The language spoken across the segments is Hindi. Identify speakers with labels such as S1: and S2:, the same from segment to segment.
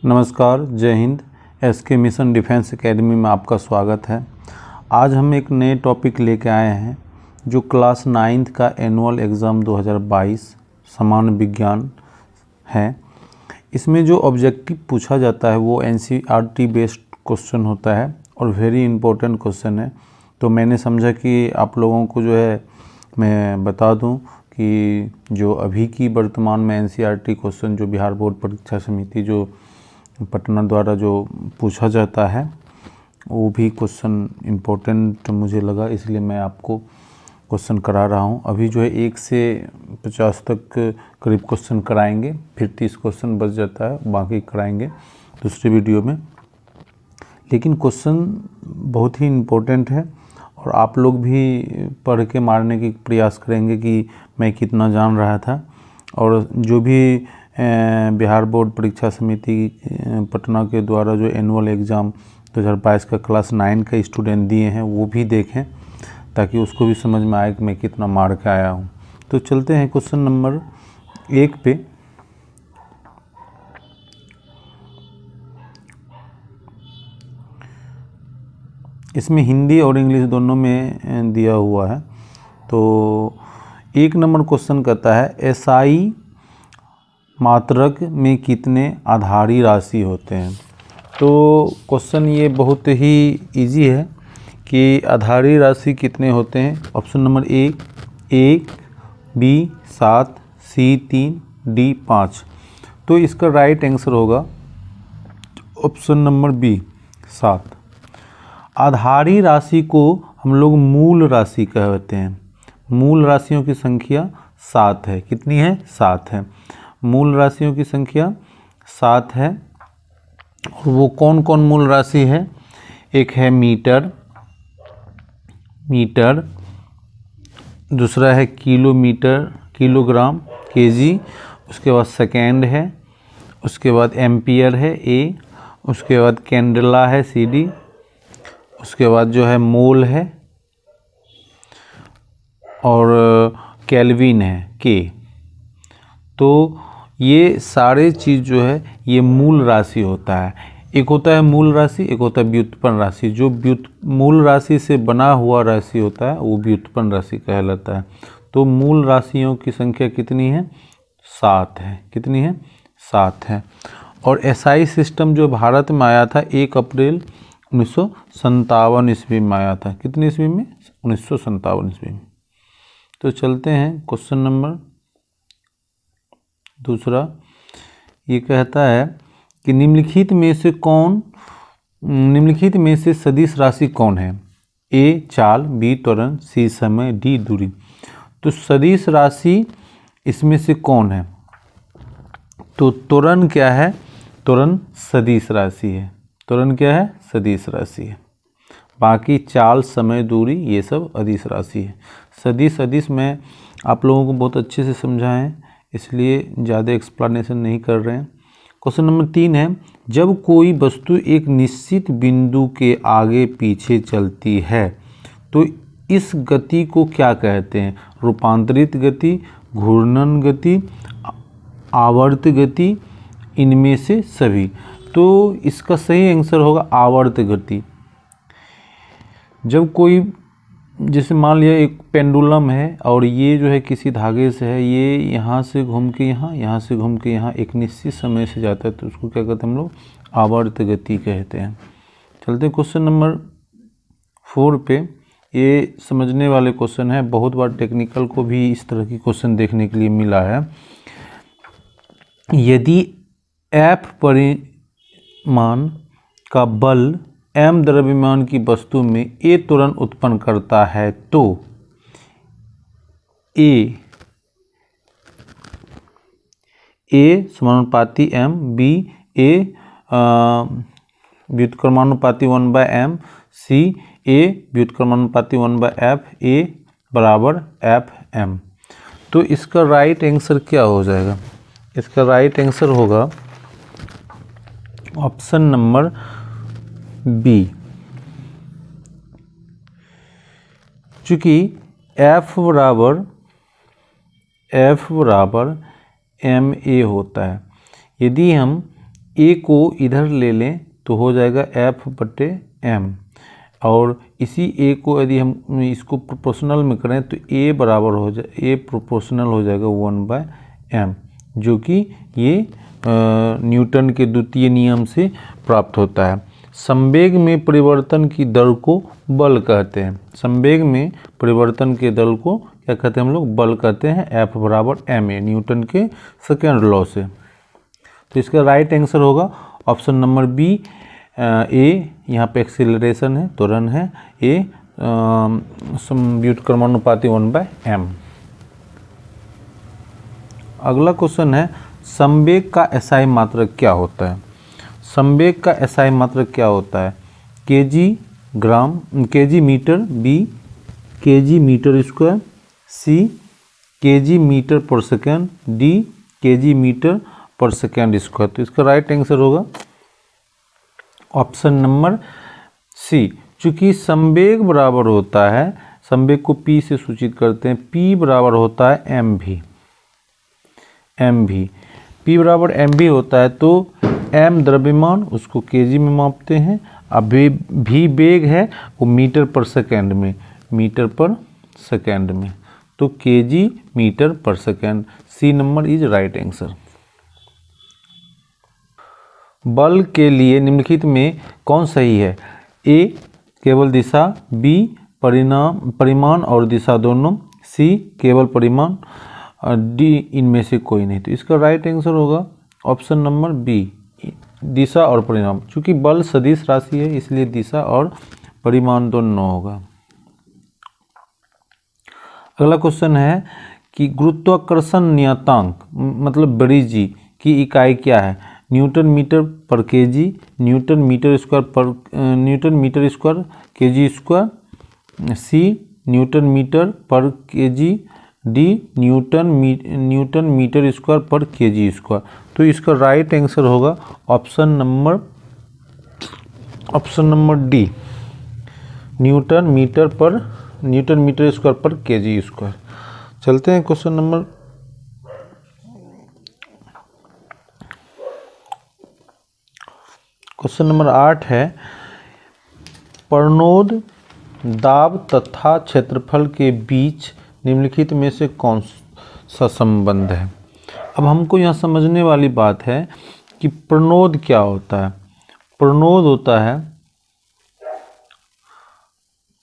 S1: नमस्कार, जय हिंद। एसके मिशन डिफेंस एकेडमी में आपका स्वागत है। आज हम एक नए टॉपिक लेके आए हैं जो क्लास 9th का एनुअल एग्ज़ाम 2022 सामान्य विज्ञान है। इसमें जो ऑब्जेक्टिव पूछा जाता है वो एनसीईआरटी बेस्ड क्वेश्चन होता है और वेरी इंपॉर्टेंट क्वेश्चन है। तो मैंने समझा कि आप लोगों को जो है मैं बता दूं कि जो अभी की वर्तमान में एनसीईआरटी क्वेश्चन जो बिहार बोर्ड परीक्षा समिति जो पटना द्वारा जो पूछा जाता है वो भी क्वेश्चन इम्पोर्टेंट मुझे लगा, इसलिए मैं आपको क्वेश्चन करा रहा हूँ। अभी जो है 1 से 50 तक करीब क्वेश्चन कराएंगे, फिर 30 क्वेश्चन बच जाता है, बाकी कराएंगे दूसरे वीडियो में। लेकिन क्वेश्चन बहुत ही इम्पोर्टेंट है और आप लोग भी पढ़ के मारने की प्रयास करेंगे कि मैं कितना जान रहा था। और जो भी बिहार बोर्ड परीक्षा समिति पटना के द्वारा जो एनुअल एग्ज़ाम 2022 का क्लास 9 का स्टूडेंट दिए हैं वो भी देखें, ताकि उसको भी समझ में आए कि मैं कितना मार के आया हूँ। तो चलते हैं क्वेश्चन नंबर 1 पे। इसमें हिंदी और इंग्लिश दोनों में दिया हुआ है। तो 1 नंबर क्वेश्चन कहता है एसआई मात्रक में कितने आधारी राशि होते हैं। तो क्वेश्चन ये बहुत ही इजी है कि आधारी राशि कितने होते हैं। Option number A 1, B 7, C 3, D 5। तो इसका राइट आंसर होगा ऑप्शन नंबर बी 7। आधारी राशि को हम लोग मूल राशि कहते हैं। मूल राशियों की संख्या 7 है। कितनी है? 7 है। मूल राशियों की संख्या 7 है। और वो कौन कौन मूल राशि है? एक है मीटर, दूसरा है किलोमीटर, किलोग्राम, केजी, उसके बाद सेकेंड है, उसके बाद एम्पियर है ए, उसके बाद कैंडेला है सीडी, उसके बाद जो है मोल है और केल्विन है के। तो ये सारे चीज़ जो है ये मूल राशि होता है। एक होता है मूल राशि, एक होता है व्युत्पन्न राशि। जो मूल राशि से बना हुआ राशि होता है वो व्युत्पन्न राशि कहलाता है। तो मूल राशियों की संख्या कितनी है? 7 है। कितनी है? 7 है। और एसआई सिस्टम जो भारत में आया था 1 अप्रैल 1957 ईस्वी में आया था। कितनी ईस्वी में? 1957 ईस्वी में। तो चलते हैं क्वेश्चन नंबर दूसरा। ये कहता है कि निम्नलिखित में से सदिश राशि कौन है? ए चाल, बी त्वरण, सी समय, डी दूरी। तो सदिश राशि इसमें से कौन है? तो त्वरण क्या है? त्वरण सदिश राशि है। त्वरण क्या है? सदिश राशि है। बाकी चाल, समय, दूरी ये सब अदिश राशि है। सदिश अदिश में आप लोगों को बहुत अच्छे से समझाएं, इसलिए ज़्यादा एक्सप्लेनेशन नहीं कर रहे हैं। क्वेश्चन नंबर 3 है जब कोई वस्तु एक निश्चित बिंदु के आगे पीछे चलती है तो इस गति को क्या कहते हैं? रूपांतरित गति, घूर्णन गति, आवर्त गति, इनमें से सभी। तो इसका सही आंसर होगा आवर्त गति। जब कोई, जैसे मान लिया एक पेंडुलम है और ये जो है किसी धागे से है, ये यहाँ से घूम के यहाँ, यहाँ से घूम के यहाँ एक निश्चित समय से जाता है, तो उसको क्या कहते हैं हम लोग? आवर्त गति कहते हैं। चलते हैं क्वेश्चन नंबर 4 पे। ये समझने वाले क्वेश्चन है। बहुत बार टेक्निकल को भी इस तरह की क्वेश्चन देखने के लिए मिला है। यदि F परिमाण का बल m द्रव्यमान की वस्तु में A त्वरण उत्पन्न करता है तो A समानुपाती m, B A व्युत्क्रमानुपाती 1/m, C A व्युत्क्रमानुपाती 1/f, A बराबर FM। तो इसका राइट आंसर क्या हो जाएगा? इसका राइट आंसर होगा ऑप्शन नंबर बी। चूँकि F बराबर ma होता है। यदि हम ए को इधर ले लें तो हो जाएगा F/m, और इसी ए को यदि हम इसको प्रोपोर्शनल में करें तो ए बराबर हो जाए, ए प्रोपोर्शनल हो जाएगा 1/m, जो कि ये न्यूटन के द्वितीय नियम से प्राप्त होता है। संवेग में परिवर्तन की दर को बल कहते हैं। संवेग में परिवर्तन के दर को क्या कहते हैं हम लोग? बल कहते हैं। F बराबर ma, न्यूटन के सेकेंड लॉ से। तो इसका राइट आंसर होगा ऑप्शन नंबर बी, ए। यहाँ पे एक्सीलरेशन है, त्वरण है, ए व्युत्क्रमानुपाती 1/m। अगला क्वेश्चन है, संवेग का एसआई मात्रक क्या होता है? संवेग का एसआई मात्रक क्या होता है? Kg metre, B kg metre square, C kg metre पर सेकेंड, डी केजी मीटर पर सेकेंड स्क्वायर। तो इसका राइट आंसर होगा ऑप्शन नंबर सी। चूंकि संवेग बराबर होता है, संवेग को P से सूचित करते हैं, P बराबर होता है mv। P बराबर mv होता है तो m द्रव्यमान, उसको केजी में मापते हैं। अब भी वेग है वो मीटर पर सेकेंड में, मीटर पर सेकेंड में, तो केजी मीटर पर second. C number is right answer. बल के लिए निम्नलिखित में कौन सही है? ए केवल दिशा, बी परिमाण और दिशा दोनों, सी केवल परिमाण, डी इनमें से कोई नहीं। तो इसका राइट आंसर होगा ऑप्शन नंबर बी, दिशा और परिमाण। चूंकि बल सदिश राशि है इसलिए दिशा और परिमाण दोनों होगा। अगला क्वेश्चन है कि गुरुत्वाकर्षण नियतांक मतलब बड़ी जी की इकाई क्या है? Newton metre per kg, newton metre square kg square, C newton metre per kg, D newton metre square per kg square. तो इसका राइट आंसर होगा option number D, newton metre square per kg square. चलते हैं क्वेश्चन नंबर 8 है, प्रणोद दाब तथा क्षेत्रफल के बीच निम्नलिखित में से कौन सा संबंध है? अब हमको यहाँ समझने वाली बात है कि प्रणोद क्या होता है। प्रणोद होता है,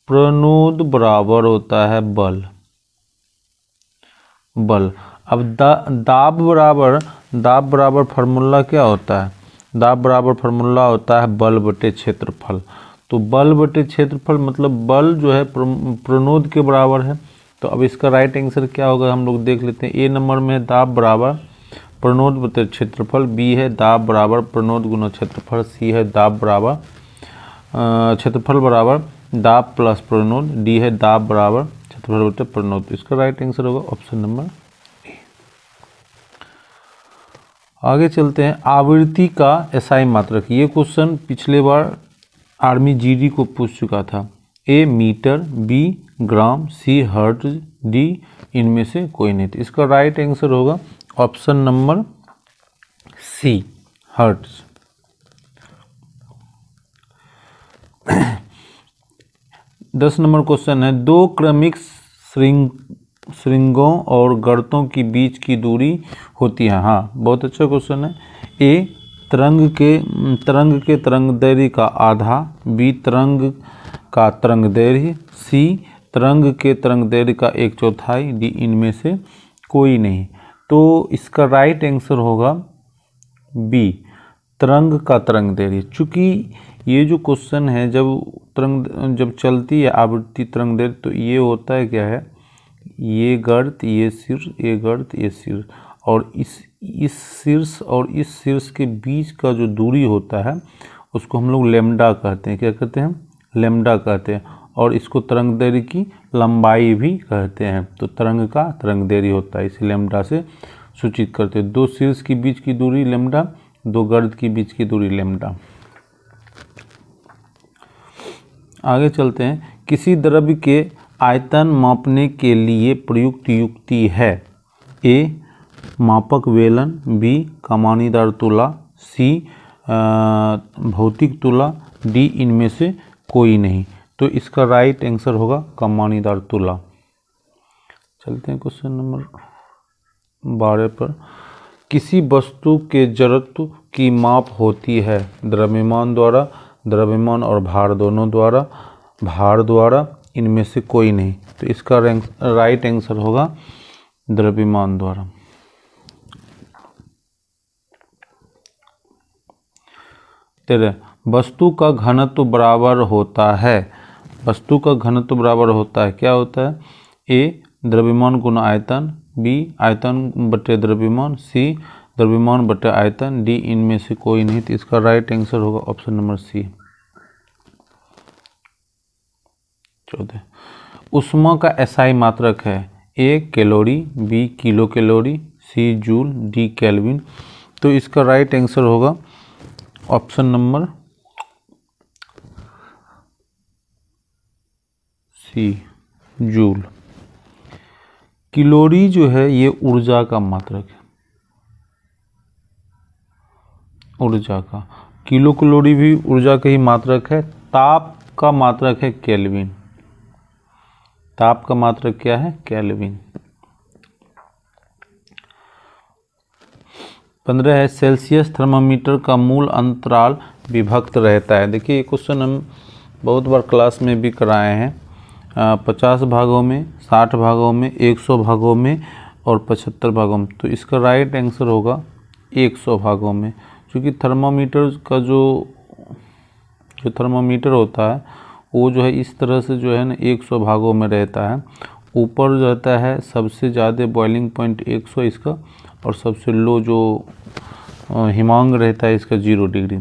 S1: प्रणोद बराबर होता है बल। अब दाब बराबर फार्मूला क्या होता है? दाब बराबर फार्मूला होता है बल बटे क्षेत्रफल। तो बल बटे क्षेत्रफल मतलब बल जो है प्रणोद के बराबर है। तो अब इसका राइट आंसर क्या होगा हम लोग देख लेते हैं। ए नंबर में दाब बराबर प्रणोद बटे क्षेत्रफल, बी है दाब बराबर प्रणोद गुना क्षेत्रफल, सी है दाब बराबर क्षेत्रफल बराबर दाब प्लस प्रणोद, डी है दाब बराबर क्षेत्रफल बटे प्रणोद। तो इसका राइट आंसर होगा ऑप्शन नंबर ए। आगे चलते हैं, आवृत्ति का एसआई मात्रक। ये क्वेश्चन पिछले बार आर्मी जीडी को पूछ चुका था। A meter, B gram, C hertz, D इनमें से कोई नहीं। तो इसका राइट आंसर होगा ऑप्शन नंबर सी, हर्ट्ज। 10 नंबर क्वेश्चन है, दो क्रमिक श्रृंगों और गर्तों के बीच की दूरी होती है। हाँ, बहुत अच्छा क्वेश्चन है। ए तरंग के तरंग दैर्ध्य का आधा, बी तरंग का तरंग दैर्ध्य, सी तरंग के तरंग दैर्ध्य का 1/4, डी इनमें से कोई नहीं। तो इसका राइट आंसर होगा बी, तरंग का तरंग दैर्ध्य। चूँकि ये जो क्वेश्चन है जब चलती है आवृत्ति तरंग दैर्ध्य तो ये होता है क्या है, ये गर्त, ये शीर्ष, ये गर्त, ये शीर्ष, और इस शीर्ष और इस शीर्ष के बीच का जो दूरी होता है उसको हम लोग लैम्डा कहते हैं। क्या कहते हैं? लैम्डा कहते हैं। और इसको तरंग दैर्ध्य की लंबाई भी कहते हैं। तो तरंग का तरंग दैर्ध्य होता है, इसे लैम्डा से सूचित करते हैं। दो शीर्ष के बीच की दूरी लैम्डा, दो गर्त के बीच की दूरी लैम्डा। आगे चलते हैं, किसी द्रव्य के आयतन मापने के लिए प्रयुक्त युक्ति है। ए मापक बेलन, बी कमानीदार तुला, सी भौतिक तुला, डी इनमें से कोई नहीं। तो इसका राइट आंसर होगा कमानीदार तुला। चलते हैं क्वेश्चन नंबर 12 पर। किसी वस्तु के जड़त्व की माप होती है द्रव्यमान द्वारा, द्रव्यमान और भार दोनों द्वारा, भार द्वारा, इनमें से कोई नहीं। तो इसका राइट आंसर होगा द्रव्यमान द्वारा। तेरह, वस्तु का घनत्व बराबर होता है। वस्तु का घनत्व बराबर होता है, क्या होता है? ए द्रव्यमान गुना आयतन, बी आयतन बटे द्रव्यमान, सी द्रव्यमान बटे आयतन, डी इनमें से कोई नहीं। तो इसका राइट आंसर होगा ऑप्शन नंबर सी। 14, ऊष्मा का एसआई मात्रक है। A calorie, B kilo calorie, C joule, D kelvin. तो इसका राइट आंसर होगा option number C joule. Calorie जो है ये ऊर्जा का मात्रक है, ऊर्जा का। किलो कैलोरी भी ऊर्जा का ही मात्रक है। ताप का मात्रक है केल्विन। ताप का मात्रक क्या है? केल्विन। 15 है, सेल्सियस थर्मामीटर का मूल अंतराल विभक्त रहता है। देखिए ये क्वेश्चन हम बहुत बार क्लास में भी कराए हैं। 50 भागों में, 60 भागों में, 100 भागों में और 75 भागों में। तो इसका राइट आंसर होगा 100 भागों में, क्योंकि थर्मामीटर का जो थर्मामीटर होता है वो जो है इस तरह से जो है ना 100 भागों में रहता है। ऊपर रहता है सबसे ज़्यादा बॉइलिंग पॉइंट 100 इसका, और सबसे लो जो हिमांक रहता है इसका 0 डिग्री।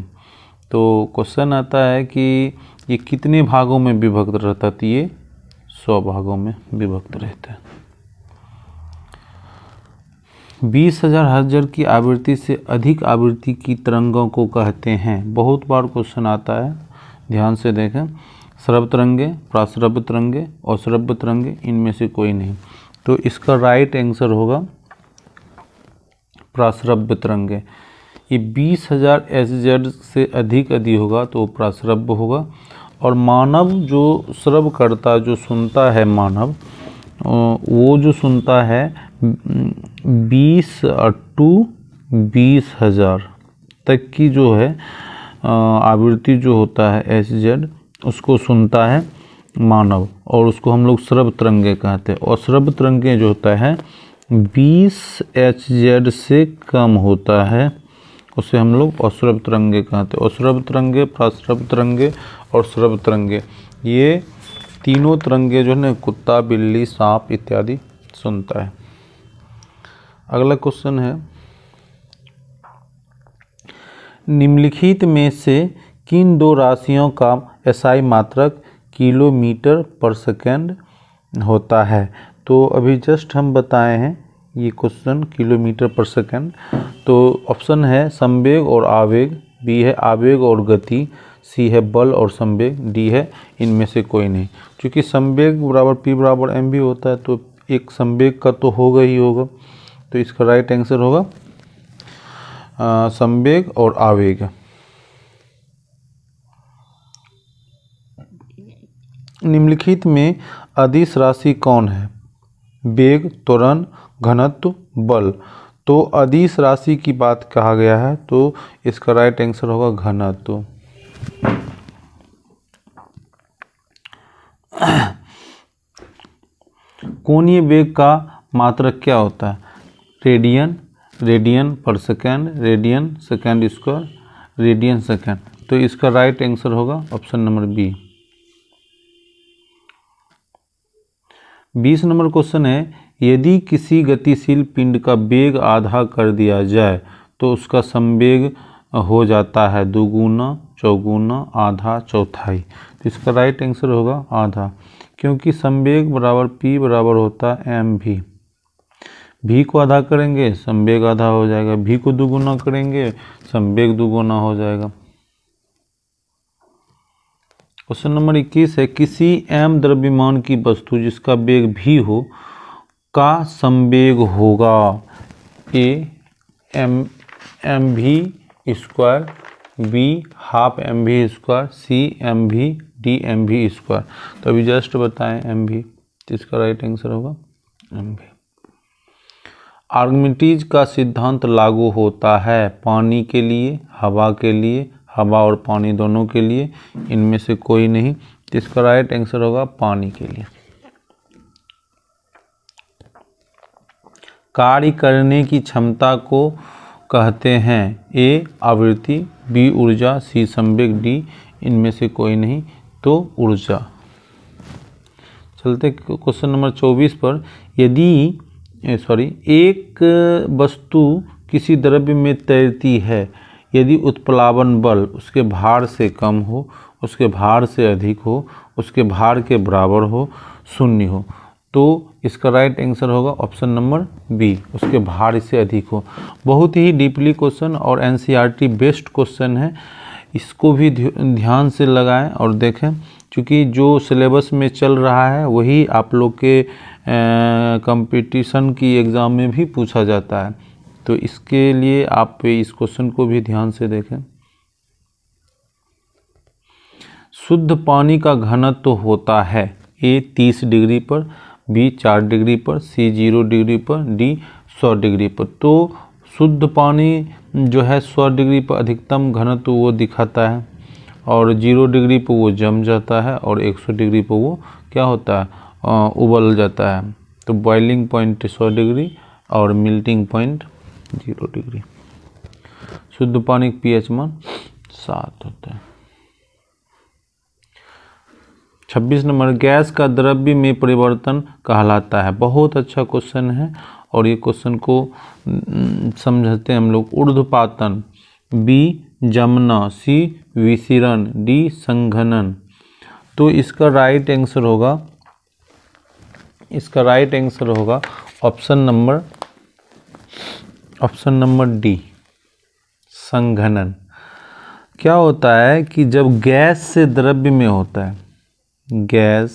S1: तो क्वेश्चन आता है कि ये कितने भागों में विभक्त रहता है? तो ये 100 भागों में विभक्त रहता है। 20,000 हर्ट्ज की आवृत्ति से अधिक आवृत्ति की तरंगों को कहते हैं। बहुत बार क्वेश्चन आता है, ध्यान से देखें। श्रव्य तरंगे, प्राश्रव्य तरंगे, अश्रव्य तरंगे, इनमें से कोई नहीं। तो इसका राइट आंसर होगा प्राश्रव्य तरंगे। ये 20,000 HZ से अधिक यदि होगा तो प्राश्रव्य होगा। और मानव जो श्रव्य करता, जो सुनता है मानव, वो जो सुनता है 20 टू 20,000 तक की जो है आवृत्ति जो होता है HZ, उसको सुनता है मानव, और उसको हम लोग श्रव्य तरंगे कहते हैं। और श्रव्य तरंगे जो होता है 20 HZ से कम होता है, उसे हम लोग अश्रव्य तरंगे कहते हैं। अश्रव्य तरंगे, प्राश्रव्य तरंगे और श्रव्य तरंगे, ये तीनों तरंगे जो है ना कुत्ता, बिल्ली, सांप इत्यादि सुनता है। अगला क्वेश्चन है, निम्नलिखित में से किन दो राशियों का एसआई मात्रक किलोमीटर पर सेकेंड होता है? तो अभी जस्ट हम बताए हैं ये क्वेश्चन किलोमीटर पर सेकेंड। तो ऑप्शन है संवेग और आवेग, बी है आवेग और गति, सी है बल और संवेग, डी है इनमें से कोई नहीं। क्योंकि संवेग बराबर P बराबर m भी होता है, तो एक संवेग का तो होगा ही होगा। तो इसका राइट आंसर होगा संवेग और आवेग। निम्नलिखित में अदिश राशि कौन है? वेग, त्वरण, घनत्व, बल। तो अदिश राशि की बात कहा गया है, तो इसका राइट आंसर होगा घनत्व। कोणीय वेग का मात्रक क्या होता है? रेडियन, रेडियन पर second, radian second square, radian second. तो इसका राइट आंसर होगा ऑप्शन नंबर बी। 20 नंबर क्वेश्चन है, यदि किसी गतिशील पिंड का वेग आधा कर दिया जाए तो उसका संवेग हो जाता है दुगुना, चौगुना, आधा, चौथाई। तो इसका राइट आंसर होगा आधा, क्योंकि संवेग बराबर P बराबर होता है mv। v को आधा करेंगे संवेग आधा हो जाएगा, v को दुगुना करेंगे संवेग दुगुना हो जाएगा। क्वेश्चन नंबर 21 है, किसी m द्रव्यमान की वस्तु जिसका वेग v हो का संवेग होगा? a mv square, B half mv², C mv, D mv²। तो अभी जस्ट बताएं mv, तो इसका राइट आंसर होगा mv। आर्किमिडीज का सिद्धांत लागू होता है पानी के लिए, हवा के लिए, हवा और पानी दोनों के लिए, इनमें से कोई नहीं। तो इसका राइट आंसर होगा पानी के लिए। कार्य करने की क्षमता को कहते हैं ए आवृत्ति, बी ऊर्जा, सी संवेग, डी इनमें से कोई नहीं तो ऊर्जा। चलते क्वेश्चन नंबर 24 पर। यदि एक वस्तु किसी द्रव्य में तैरती है यदि उत्प्लावन बल उसके भार से कम हो, उसके भार से अधिक हो, उसके भार के बराबर हो, शून्य हो, तो इसका राइट आंसर होगा ऑप्शन नंबर बी, उसके भार से अधिक हो। बहुत ही डीपली क्वेश्चन और एनसीईआरटी बेस्ड क्वेश्चन है, इसको भी ध्यान से लगाएं और देखें, क्योंकि जो सिलेबस में चल रहा है वही आप लोग के कंपटीशन की एग्ज़ाम में भी पूछा जाता है। तो इसके लिए आप इस क्वेश्चन को भी ध्यान से देखें। शुद्ध पानी का घनत्व होता है ए 30 डिग्री पर, बी 4 डिग्री पर, सी 0 डिग्री पर, डी 100 डिग्री पर। तो शुद्ध पानी जो है 100 डिग्री पर अधिकतम घनत्व वो दिखाता है, और 0 डिग्री पर वो जम जाता है, और 100 डिग्री पर वो क्या होता है उबल जाता है। तो बॉइलिंग पॉइंट 100 डिग्री और मेल्टिंग पॉइंट 0 डिग्री। शुद्ध पानी का पीएच मान 7 होता है। 26 नंबर, गैस का द्रव्य में परिवर्तन कहलाता है। बहुत अच्छा क्वेश्चन है, और ये क्वेश्चन को समझते हैं हम लोग। ऊर्ध्वपातन, बी जमना, सी विसिरण, डी संघनन। तो इसका राइट आंसर होगा ऑप्शन नंबर डी संघनन। क्या होता है कि जब गैस से द्रव्य में होता है, गैस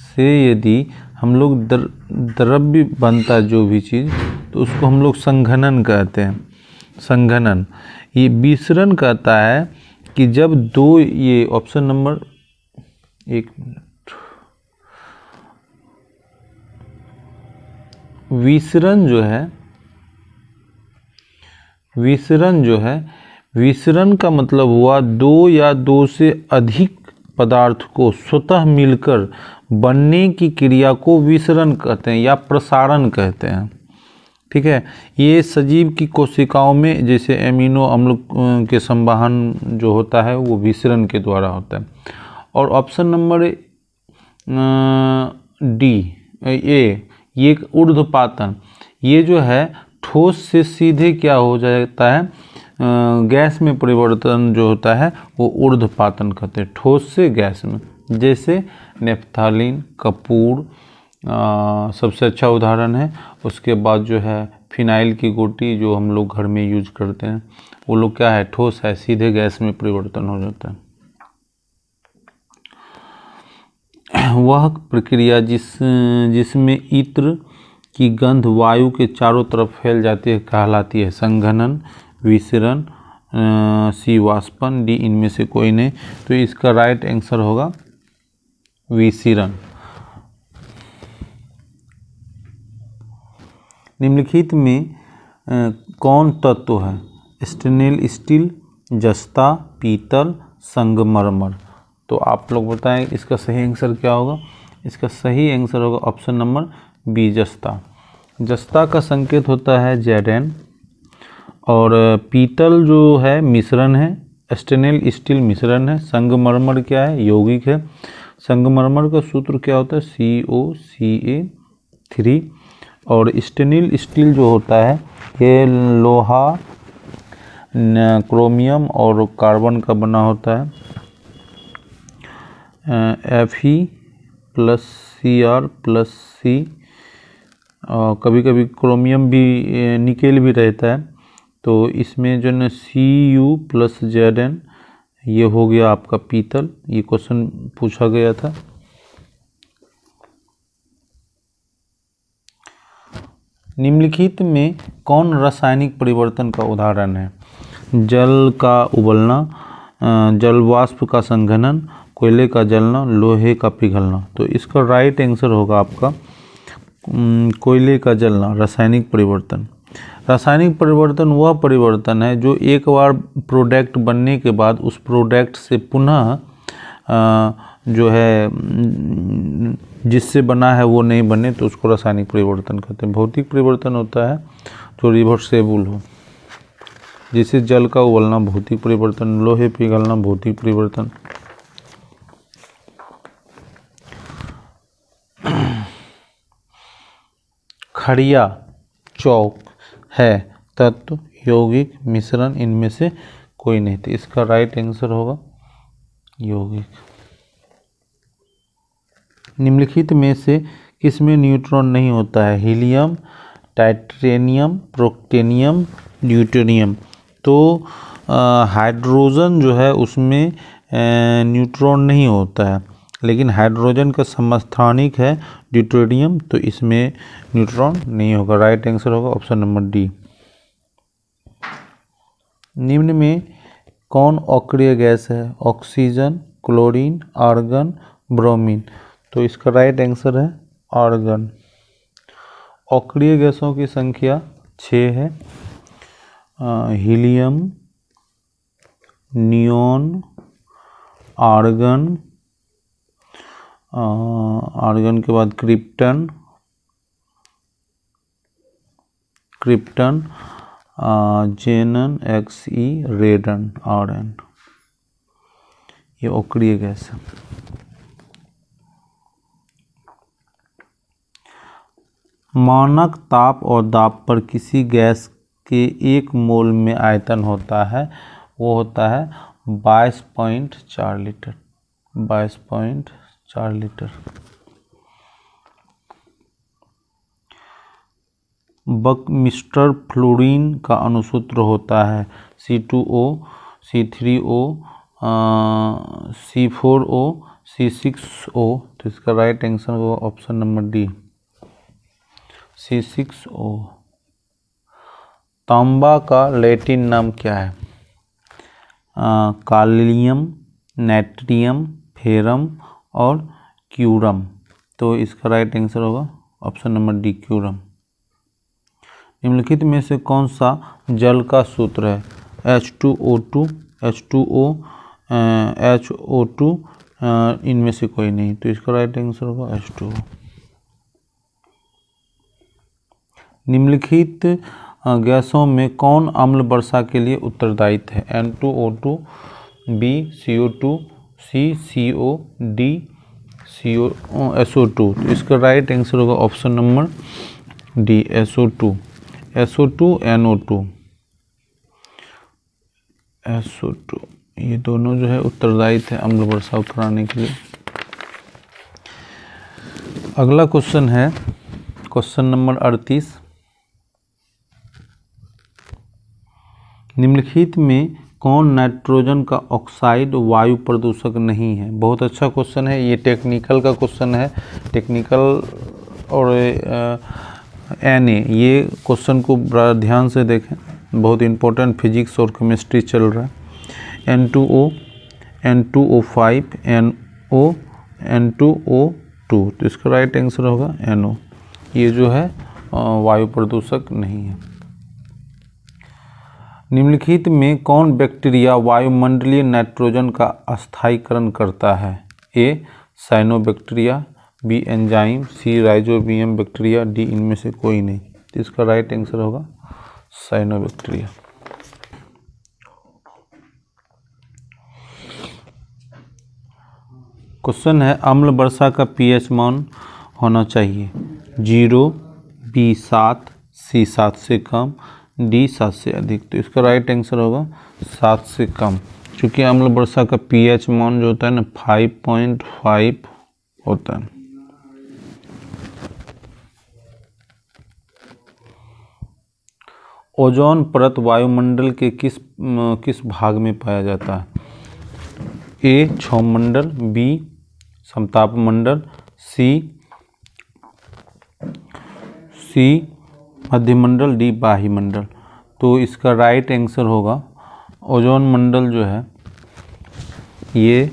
S1: से यदि हम लोग द्रव्य बनता है जो भी चीज़, तो उसको हम लोग संघनन कहते हैं। संघनन। ये विसरण कहता है कि जब दो, ये ऑप्शन नंबर, एक मिनट, विसरण जो है विसरण का मतलब हुआ दो या दो से अधिक पदार्थ को स्वतः मिलकर बनने की क्रिया को विसरण कहते हैं या प्रसारण कहते हैं। ठीक है, ये सजीव की कोशिकाओं में जैसे एमिनो अम्ल के संवहन जो होता है वो विसरण के द्वारा होता है। और ऑप्शन नंबर डी ये ऊर्ध्वपातन, ये जो है ठोस से सीधे क्या हो जाता है, गैस में परिवर्तन जो होता है वो ऊर्ध्वपातन कहते हैं, ठोस से गैस में। जैसे नेफ्थालीन, कपूर सबसे अच्छा उदाहरण है। उसके बाद जो है फिनाइल की गोटी जो हम लोग घर में यूज करते हैं, वो लोग क्या है, ठोस है, सीधे गैस में परिवर्तन हो जाता है। वह प्रक्रिया जिसमें इत्र की गंध वायु के चारों तरफ फैल जाती है कहलाती है संघनन, विसरण, सी वाष्पन, डी इनमें से कोई नहीं। तो इसका राइट आंसर होगा विसरण। निम्नलिखित में कौन तत्व है? स्टेनलेस स्टील, जस्ता, पीतल, संगमरमर। तो आप लोग बताएं इसका सही आंसर क्या होगा। इसका सही आंसर होगा ऑप्शन नंबर बी, जस्ता। जस्ता का संकेत होता है Zn, और पीतल जो है मिश्रण है, स्टेनलेस स्टील मिश्रण है, संगमरमर क्या है, यौगिक है। संगमरमर का सूत्र क्या होता है, COCa3। और स्टेनलेस स्टील जो होता है ये लोहा, क्रोमियम और कार्बन का बना होता है, Fe+Cr+C। कभी कभी क्रोमियम भी, निकेल भी रहता है। तो इसमें जो है Cu+Zn, ये हो गया आपका पीतल। ये क्वेश्चन पूछा गया था। निम्नलिखित में कौन रासायनिक परिवर्तन का उदाहरण है? जल का उबलना, जल वाष्प का संघनन, कोयले का जलना, लोहे का पिघलना। तो इसका राइट आंसर होगा आपका कोयले का जलना, रासायनिक परिवर्तन। रासायनिक परिवर्तन वह परिवर्तन है जो एक बार प्रोडक्ट बनने के बाद उस प्रोडक्ट से पुनः जो है जिससे बना है वो नहीं बने, तो उसको रासायनिक परिवर्तन कहते हैं। भौतिक परिवर्तन होता है जो रिवर्सेबल हो, जैसे जल का उबलना भौतिक परिवर्तन, लोहे पिघलना भौतिक परिवर्तन। खड़िया चौक है तत्व, यौगिक, मिश्रण, इनमें से कोई नहीं। तो इसका राइट आंसर होगा यौगिक। निम्नलिखित में से किसमें न्यूट्रॉन नहीं होता है? Helium, titanium, protonium, deuterium. तो हाइड्रोजन जो है उसमें न्यूट्रॉन नहीं होता है, लेकिन हाइड्रोजन का समस्थानिक है ड्यूटेरियम, तो इसमें न्यूट्रॉन नहीं होगा। राइट आंसर होगा ऑप्शन नंबर डी। निम्न में कौन अक्रिय गैस है? Oxygen, chlorine, argon, bromine. तो इसका राइट आंसर है आर्गन। अक्रिय गैसों की संख्या 6 है। हीलियम, नियोन, आर्गन, आर्गन के बाद क्रिप्टन, जेनन, एक्सई, रेडन, आरएन। ये अक्रिय गैस है। मानक ताप और दाब पर किसी गैस के 1 मोल में आयतन होता है, वो होता है 22.4 लीटर। 22.4 लीटर। बकमिस्टर फ्लोरीन का अणुसूत्र होता है C2O, C3O, C4O, C6O। तो इसका राइट आंसर होगा ऑप्शन नंबर डी, C6O। तांबा का लैटिन नाम क्या है? कालियम, नाइट्रियम, फेरम और क्यूरम। तो इसका राइट आंसर होगा ऑप्शन नंबर डी, क्यूरम। निम्नलिखित में से कौन सा जल का सूत्र है? H2O2, H2O, HO2, इनमें से कोई नहीं। तो इसका राइट आंसर होगा H2O। निम्नलिखित गैसों में कौन अम्ल वर्षा के लिए उत्तरदायी है? N2O2, B CO2, C CO, D SO2। तो इसका राइट आंसर होगा option number D, SO2। SO2, NO2, SO2, ये दोनों जो है उत्तरदायी थे अम्ल वर्षा कराने के लिए। अगला क्वेश्चन है क्वेश्चन नंबर 38। निम्नलिखित में कौन नाइट्रोजन का ऑक्साइड वायु प्रदूषक नहीं है? बहुत अच्छा क्वेश्चन है, ये टेक्निकल का क्वेश्चन है। टेक्निकल और NA, ये क्वेश्चन को बड़ा ध्यान से देखें, बहुत इंपॉर्टेंट फिजिक्स और केमिस्ट्री चल रहा है। N2O, N2O5, NO, N2O2। तो इसका राइट आंसर होगा NO। ये जो है वायु प्रदूषक नहीं है। निम्नलिखित में कौन बैक्टीरिया वायुमंडलीय नाइट्रोजन का अस्थायीकरण करता है? A cyanobacteria, B enzyme, C rhizobium bacteria, D इनमें से कोई नहीं। तो इसका राइट आंसर होगा साइनोबैक्टीरिया। क्वेश्चन है अम्ल वर्षा का pH मान होना चाहिए 0, B 7, C 7 से कम, D 7 से अधिक। तो इसका राइट आंसर होगा 7 से कम, क्योंकि अम्ल वर्षा का pH मान जो होता है ना 5.5 होता है। ओजोन परत वायुमंडल के किस भाग में पाया जाता है? A क्षौमंडल, B समताप मंडल, C मध्यमंडल, D बाह्यमंडल। तो इसका राइट आंसर होगा ओजोन मंडल जो है ये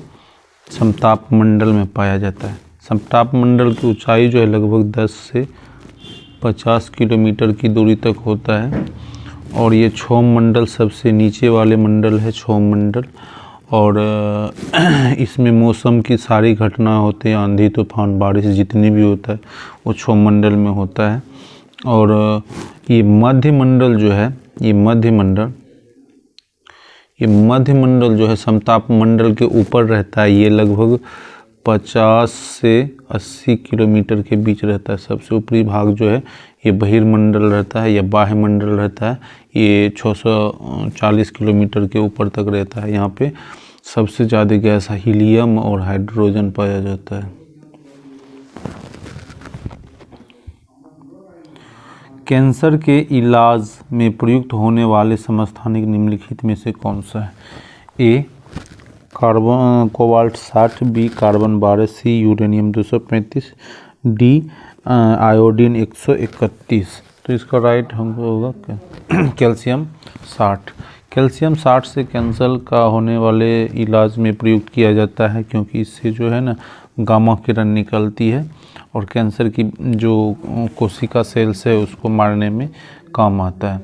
S1: समताप मंडल में पाया जाता है। समताप मंडल की ऊंचाई जो है लगभग 10 से 50 किलोमीटर की दूरी तक होता है और ये क्षोभ मंडल सबसे नीचे वाले मंडल है, क्षोभ मंडल। और इसमें मौसम की सारी घटना होते हैं, आंधी तूफान बारिश जितनी भी होता है वो क्षोभ मंडल में होता है। और ये मध्य मंडल जो है, ये मध्य मंडल जो है समताप मंडल के ऊपर रहता है। ये लगभग 50 से 80 किलोमीटर के बीच रहता है। सबसे ऊपरी भाग जो है ये बहिर्मंडल रहता है या बाह्य मंडल रहता है। ये 640 किलोमीटर के ऊपर तक रहता है। यहाँ पे सबसे ज़्यादा गैस हीलियम और हाइड्रोजन पाया जाता है। कैंसर के इलाज में प्रयुक्त होने वाले समस्थानिक निम्नलिखित में से कौन सा है? ए कार्बन कोबाल्ट 60, बी कार्बन 12, सी यूरेनियम 235, डी आयोडीन 131। तो इसका राइट हमको होगा कैल्शियम 60। कैल्शियम 60 से कैंसर का होने वाले इलाज में प्रयुक्त किया जाता है, क्योंकि इससे जो है ना गामा किरण निकलती है और कैंसर की जो कोशिका सेल्स है उसको मारने में काम आता है।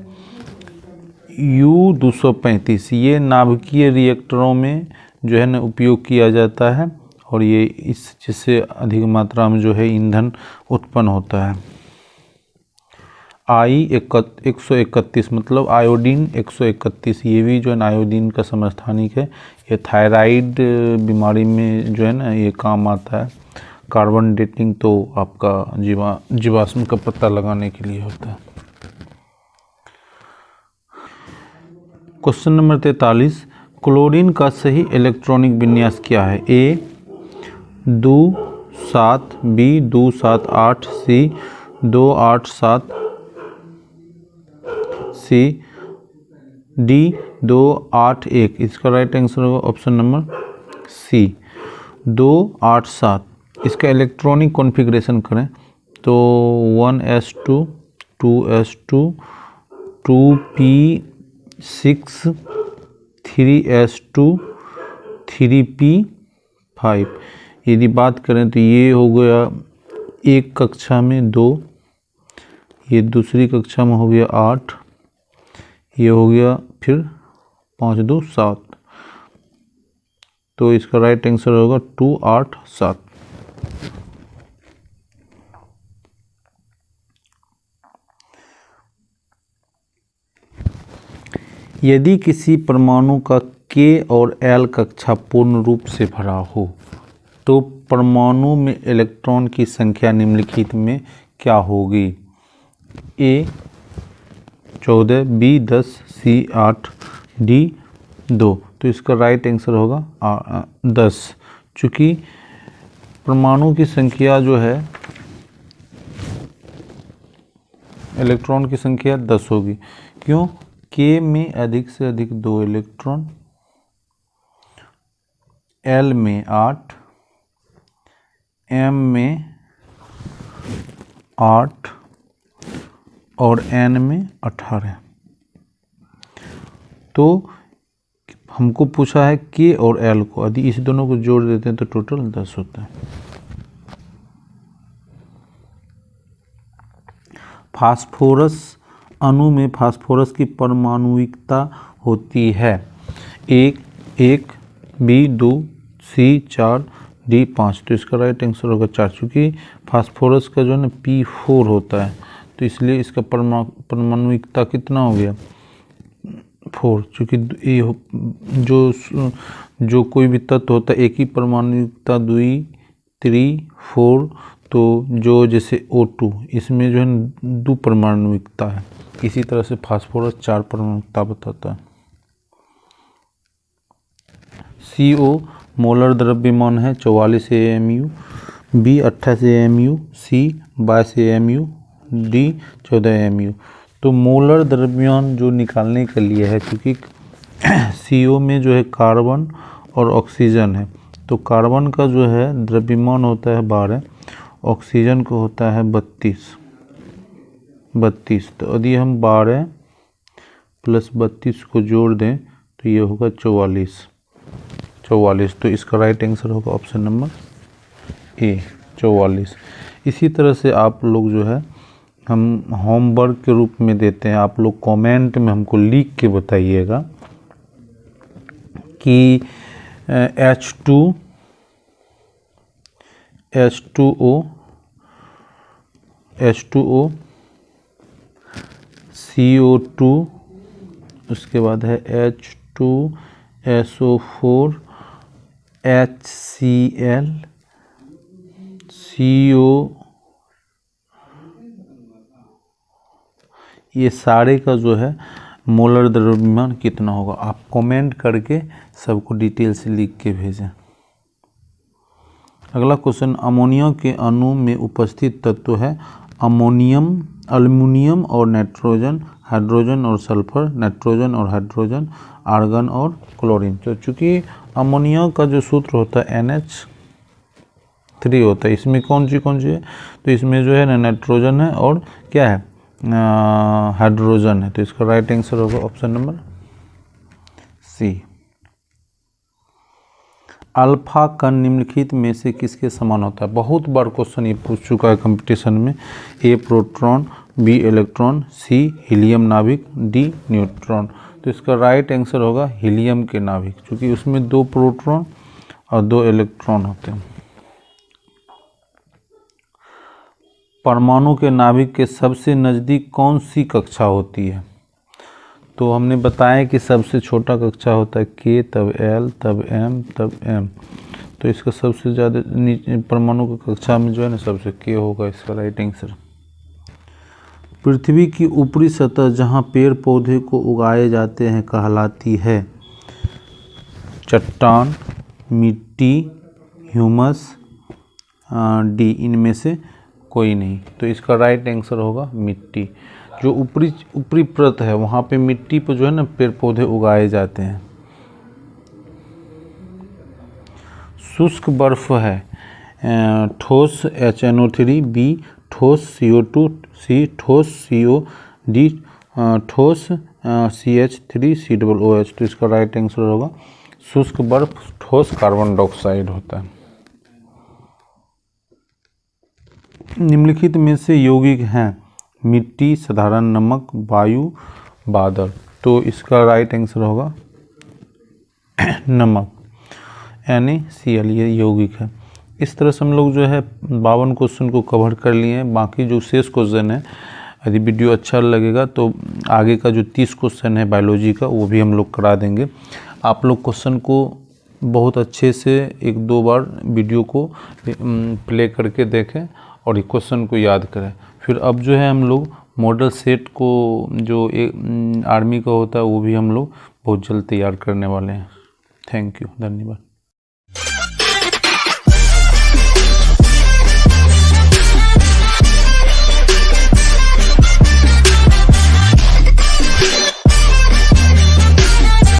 S1: U-235 ये नाभिकीय रिएक्टरों में जो है ना उपयोग किया जाता है और ये जिससे अधिक मात्रा में जो है ईंधन उत्पन्न होता है। I-131 मतलब आयोडीन 131, ये भी जो है आयोडीन का समस्थानिक है। ये थायराइड बीमारी में जो है ना ये काम आता है। कार्बन डेटिंग तो आपका जीवाश्म का पता लगाने के लिए होता है। क्वेश्चन नंबर 43, क्लोरीन का सही इलेक्ट्रॉनिक विन्यास क्या है? ए 2-7, बी 2-7-8, सी 2-8-7, सी डी 2-8-1। इसका राइट आंसर होगा ऑप्शन नंबर सी 2-8-7। इसका इलेक्ट्रॉनिक कॉन्फ़िगरेशन करें तो 1s2 2s2 2p6 3s2 3p5। यदि बात करें तो ये हो गया एक कक्षा में 2, ये दूसरी कक्षा में हो गया 8, ये हो गया फिर 5-2 7। तो इसका राइट आंसर होगा 2-8-7। यदि किसी परमाणु का K और L कक्षा पूर्ण रूप से भरा हो तो परमाणु में इलेक्ट्रॉन की संख्या निम्नलिखित में क्या होगी? A 14, B 10, C 8, D 2। तो इसका राइट आंसर होगा 10, चूँकि परमाणु की संख्या जो है इलेक्ट्रॉन की संख्या 10 होगी। क्यों? K में अधिक से अधिक 2 इलेक्ट्रॉन, L में 8, M में 8 और N में 18। तो हमको पूछा है K और L को, यदि इस दोनों को जोड़ देते हैं तो टोटल 10 होता है। फास्फोरस अणु में फास्फोरस की परमाणुइकता होती है 1, B 2, C 4, D 5। तो इसका राइट आंसर होगा 4, चूँकि फास्फोरस का जो है ना P4 होता है, तो इसलिए इसका परमाणुइकता कितना हो गया 4। चूँकि जो कोई भी तत्व होता है एक ही परमाणुइकता 2, 3, 4, तो जो जैसे O2 इसमें जो है 2 परमाणुइकता है, इसी तरह से फास्फोरस 4 परमाणुइकता बताता है। CO मोलर द्रव्यमान है 44 AMU, B 28 AMU, C 22 AMU, D 14 AMU। तो मोलर द्रव्यमान जो निकालने के लिए है, क्योंकि CO में जो है कार्बन और ऑक्सीजन है, तो कार्बन का जो है द्रव्यमान होता है 12, ऑक्सीजन को होता है 32। तो यदि हम 12 + 32 को जोड़ दें तो ये होगा 44। तो इसका राइट आंसर होगा ऑप्शन नंबर ए 44। इसी तरह से आप लोग जो है हम होमवर्क के रूप में देते हैं, आप लोग कमेंट में हमको लिख के बताइएगा कि H2O CO2, उसके बाद है H2SO4 HCl CO, ये सारे का जो है मोलर द्रव्यमान कितना होगा, आप कमेंट करके सबको डिटेल से लिख के भेजें। अगला क्वेश्चन, अमोनिया के अणु में उपस्थित तत्व है अमोनियम, अल्युमिनियम और नाइट्रोजन, हाइड्रोजन और सल्फर, नाइट्रोजन और हाइड्रोजन, आर्गन और क्लोरीन। तो चूंकि अमोनिया का जो सूत्र होता है NH3 होता है, इसमें कौन सी है, तो इसमें जो है ना नाइट्रोजन है और क्या है हाइड्रोजन है। तो इसका राइट आंसर होगा ऑप्शन नंबर सी। अल्फा कण निम्नलिखित में से किसके समान होता है। बहुत बार क्वेश्चन ये पूछ चुका है कंपटीशन में। ए प्रोटॉन, बी इलेक्ट्रॉन, सी हीलियम नाभिक, डी न्यूट्रॉन। तो इसका राइट आंसर होगा हीलियम के नाभिक, क्योंकि उसमें 2 प्रोटॉन और 2 इलेक्ट्रॉन होते हैं। परमाणु के नाभिक के सबसे नज़दीक कौन सी कक्षा होती है। तो हमने बताया कि सबसे छोटा कक्षा होता है K, तब L, तब M, तब M। तो इसका सबसे ज़्यादा नीचे परमाणु की कक्षा में जो है ना सबसे K होगा इसका राइट आंसर। पृथ्वी की ऊपरी सतह जहाँ पेड़ पौधे को उगाए जाते हैं कहलाती है चट्टान, मिट्टी, ह्यूमस, डी इनमें से कोई नहीं। तो इसका राइट आंसर होगा मिट्टी। जो ऊपरी परत है वहाँ पे मिट्टी पर जो है ना पेड़ पौधे उगाए जाते हैं। शुष्क बर्फ है ठोस HNO3, बी ठोस CO2, सी ठोस CO, डी ठोस CH3COOH। तो इसका राइट आंसर होगा शुष्क बर्फ ठोस कार्बन डाइऑक्साइड होता है। निम्नलिखित में से यौगिक हैं मिट्टी, साधारण नमक, वायु, बादल। तो इसका राइट आंसर होगा नमक NaCl, ये यौगिक है। इस तरह से हम लोग जो है 52 क्वेश्चन को कवर कर लिए हैं। बाकी जो शेष क्वेश्चन है, यदि वीडियो अच्छा लगेगा तो आगे का जो 30 क्वेश्चन है बायोलॉजी का वो भी हम लोग करा देंगे। आप लोग क्वेश्चन को बहुत अच्छे से 1-2 बार वीडियो को प्ले करके देखें और ये क्वेश्चन को याद करें। फिर अब जो है हम लोग मॉडल सेट को जो आर्मी का होता है वो भी हम लोग बहुत जल्द तैयार करने वाले हैं। थैंक यू, धन्यवाद।